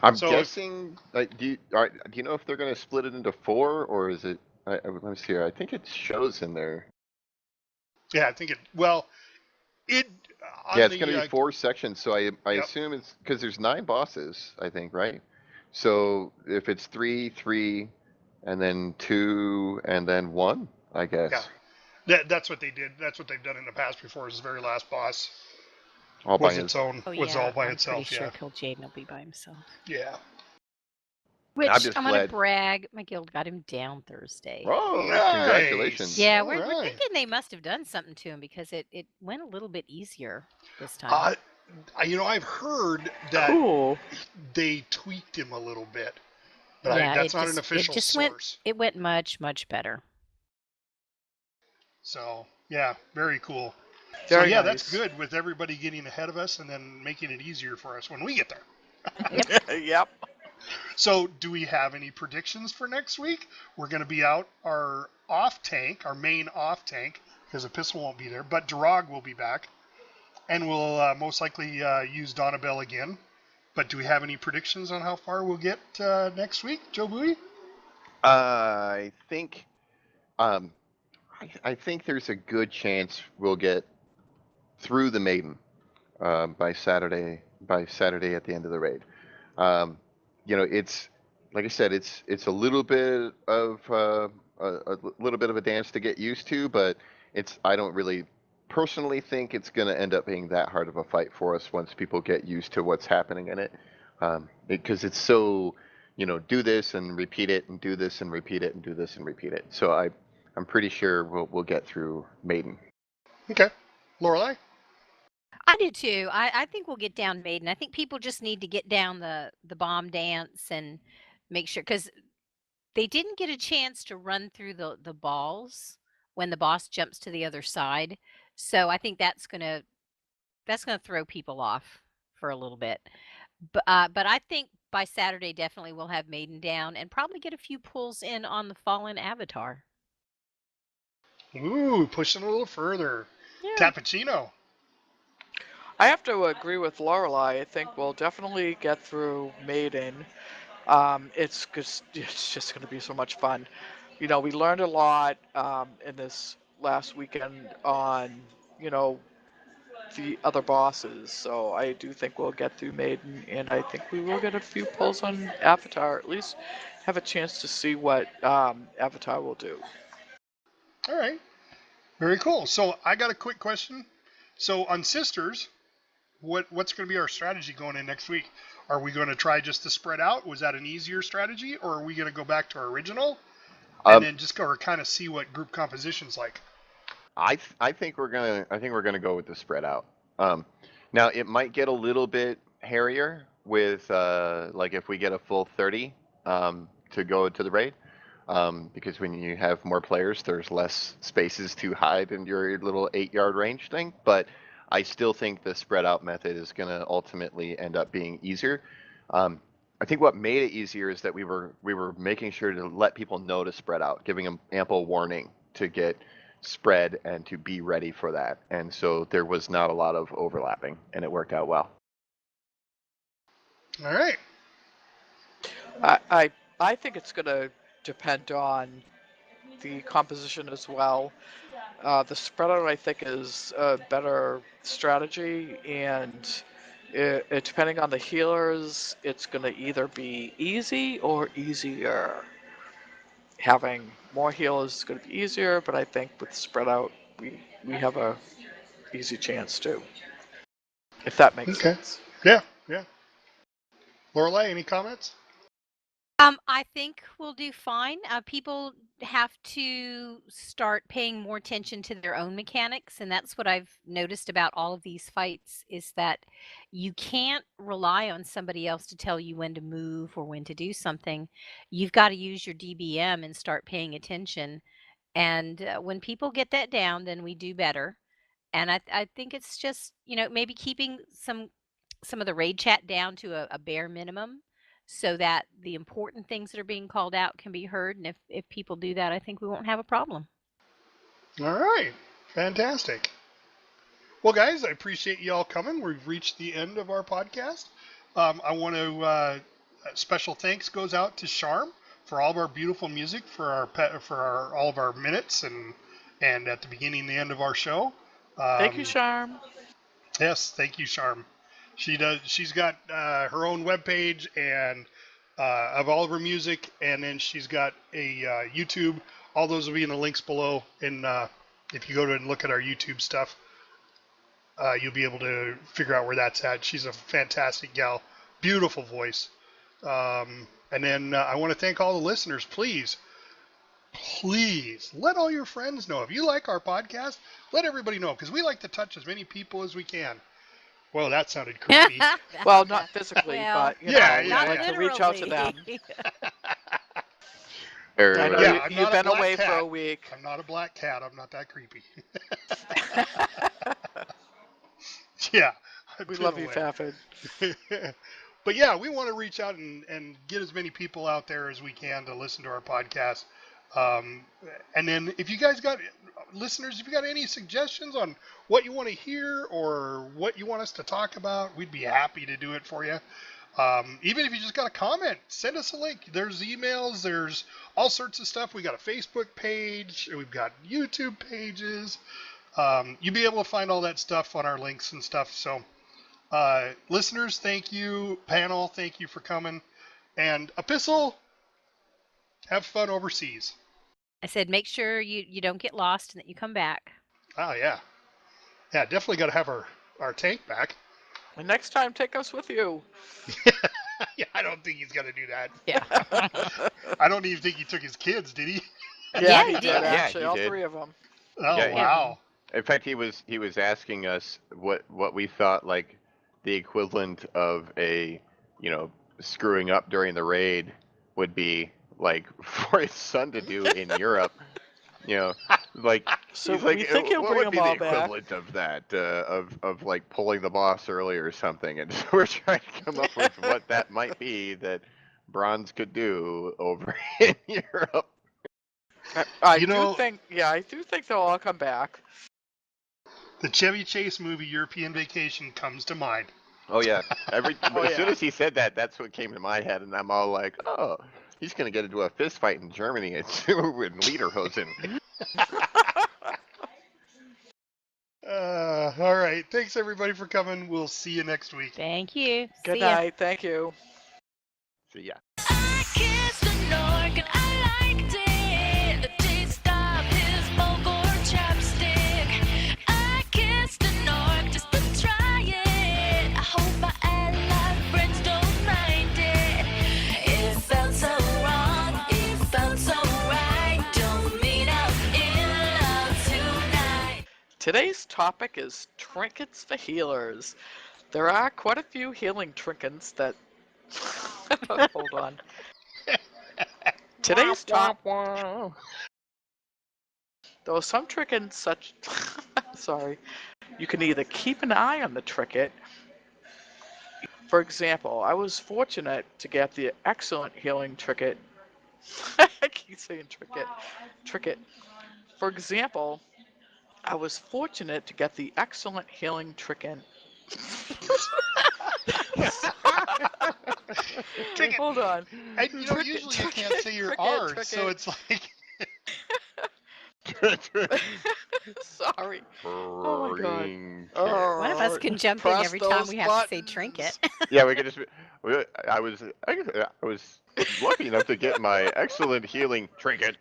I'm So guessing. Do you know if they're going to split it into 4, or is it? Let me see here. I think it shows in there. Yeah, I think it. Well, it. Yeah, it's going to be 4 sections. So I assume it's because there's 9 bosses. I think, right? So if it's 3, 3, and then 2, and then 1, I guess. Yeah, that's what they did. That's what they've done in the past before. Is the very last boss All by was its own. Oh, Was yeah, all by I'm itself. pretty sure Yeah. Kill Jaden will be by himself. Yeah. Which I'm just I'm gonna glad- brag, my guild got him down Thursday. Oh, Nice. congratulations! Yeah, All we're right. thinking they must have done something to him because it went a little bit easier this time. I've heard that Cool. they tweaked him a little bit, but Yeah, that's it not just- an it official just source. It went much better. So yeah, very cool. Very so yeah, nice. that's good with everybody getting ahead of us and then making it easier for us when we get there. Yep. So do we have any predictions for next week? We're going to be out our off tank, our main off tank, because Epistle won't be there, but Durag will be back, and we'll most likely use Donabelle again. But do we have any predictions on how far we'll get next week, JoeBui? I think, I think there's a good chance we'll get through the maiden by Saturday. By Saturday at the end of the raid. It's like I said, it's a little bit of a little bit of a dance to get used to, but I don't really personally think it's going to end up being that hard of a fight for us once people get used to what's happening in it, because it's so, do this and repeat it and do this and repeat it and do this and repeat it. So I'm pretty sure we'll get through Maiden. Okay. Lorelai? I do too. I think we'll get down Maiden. I think people just need to get down the bomb dance and make sure, because they didn't get a chance to run through the balls when the boss jumps to the other side. So I think that's gonna throw people off for a little bit. But I think by Saturday definitely we'll have Maiden down and probably get a few pulls in on the Fallen Avatar. Ooh, pushing a little further. Yeah. Tapachino. I have to agree with Lorelai. I think we'll definitely get through Maiden. It's just going to be so much fun. We learned a lot in this last weekend on, the other bosses. So I do think we'll get through Maiden, and I think we will get a few pulls on Avatar. At least have a chance to see what Avatar will do. All right. Very cool. So I got a quick question. So on Sisters, what's going to be our strategy going in next week? Are we going to try just to spread out? Was that an easier strategy, or are we going to go back to our original and then just go or kind of see what group composition's like? I think we're gonna go with the spread out. Now it might get a little bit hairier with like if we get a full 30 to go to the raid, because when you have more players, there's less spaces to hide in your little 8-yard range thing. But I still think the spread out method is gonna ultimately end up being easier. I think what made it easier is that we were making sure to let people know to spread out, giving them ample warning to get spread and to be ready for that. And so there was not a lot of overlapping, and it worked out well. All right. I think it's going to depend on the composition as well. The spread out, I think, is a better strategy, and depending on the healers, it's going to either be easy or easier. Having more healers is going to be easier, but I think with spread out, we have a easy chance too. If that makes Okay. sense. Yeah. Lorelai, any comments? I think we'll do fine. People have to start paying more attention to their own mechanics, and that's what I've noticed about all of these fights is that you can't rely on somebody else to tell you when to move or when to do something. You've got to use your DBM and start paying attention. And when people get that down, then we do better. And I think it's just, maybe keeping some of the raid chat down to a bare minimum so that the important things that are being called out can be heard. And if people do that, I think we won't have a problem. All right. Fantastic. Well, guys, I appreciate you all coming. We've reached the end of our podcast. I want to special thanks goes out to Charm for all of our beautiful music for all of our minutes and at the beginning and the end of our show. Thank you, Charm. Yes, thank you, Charm. She's got her own webpage and of all of her music, and then she's got a YouTube. All those will be in the links below. And if you go to and look at our YouTube stuff, you'll be able to figure out where that's at. She's a fantastic gal, beautiful voice. And then I want to thank all the listeners. Please let all your friends know. If you like our podcast, let everybody know, because we like to touch as many people as we can. Well, that sounded creepy. Well, not physically, Well, but Yeah, we'd yeah, like to reach out to them. I know Yeah, I'm you've not a been black away cat. for a week. I'm not a black cat. I'm not that creepy. Yeah. I've We been love you, away. Faffin. But yeah, we want to reach out and get as many people out there as we can to listen to our podcast. And then if you guys got listeners, if you got any suggestions on what you want to hear or what you want us to talk about, we'd be happy to do it for you. Even if you just got a comment, send us a link. There's emails, there's all sorts of stuff. We got a Facebook page, we've got YouTube pages. You'll be able to find all that stuff on our links and stuff. So listeners, thank you. Panel, thank you for coming. And Epistle, have fun overseas. I said, make sure you don't get lost and that you come back. Oh, yeah. Yeah, definitely got to have our tank back. And next time, take us with you. Yeah, I don't think he's going to do that. Yeah. I don't even think he took his kids, did he? Yeah, he he did, did. actually, Yeah, he all did. 3 of them. Oh, Yeah, wow. In fact, he was asking us what we thought like the equivalent of a screwing up during the raid would be like for his son to do in Europe. Like So he's like, we think he'll what bring would be them the all back. equivalent of that of like pulling the boss early or something? And so we're trying to come up with what that might be that Bronze could do over in Europe. I You know- do think they'll all come back. The Chevy Chase movie European Vacation comes to mind. Oh yeah. As soon yeah. as he said that, that's what came to my head, and I'm all like, oh, he's gonna get into a fist fight in Germany in Lederhosen. All right. Thanks, everybody, for coming. We'll see you next week. Thank you. Good See ya. night. Thank you. See ya. I kissed an orc and I liked it. The taste of his Bulgur chapstick. I kissed an orc just to try it. I hope my ally friends don't mind it. It felt so wrong, it felt so right. Don't mean I'm in love tonight. Today's topic is trinkets for healers. There are quite a few healing trinkets that. Hold on. Today's top. There are some trinkets such. Sorry. You can either keep an eye on the trinket. For example, I was fortunate to get the excellent healing trinket. I keep saying trinket. For example, I was fortunate to get the excellent healing trinket. Trinket. Hold on. And usually you can't say your R's, so it's like. Sorry. Oh my god. Burning One of us can jump in Press every time those we have to say trinket. Yeah, we could just. I was lucky enough to get my excellent healing trinket.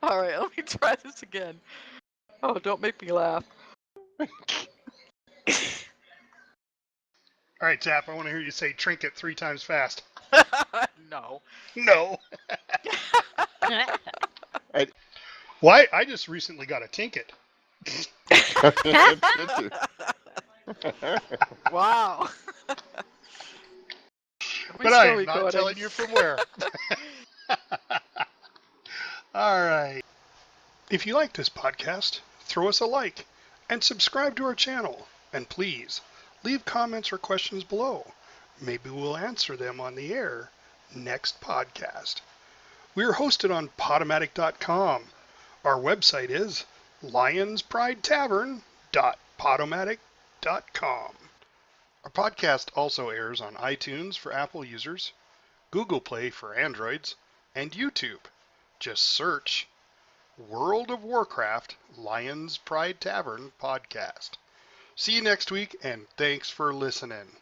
All right, let me try this again. Oh, don't make me laugh. All right, Tap, I want to hear you say trinket 3 times fast. No. No. Why? I just recently got a tinket. Wow. But I am not telling you from where. All right. If you like this podcast, throw us a like and subscribe to our channel. And please, leave comments or questions below. Maybe we'll answer them on the air next podcast. We are hosted on Podomatic.com. Our website is lionspridetavern.podomatic.com. Our podcast also airs on iTunes for Apple users, Google Play for Androids, and YouTube. Just search World of Warcraft Lions Pride Tavern Podcast. See you next week, and thanks for listening.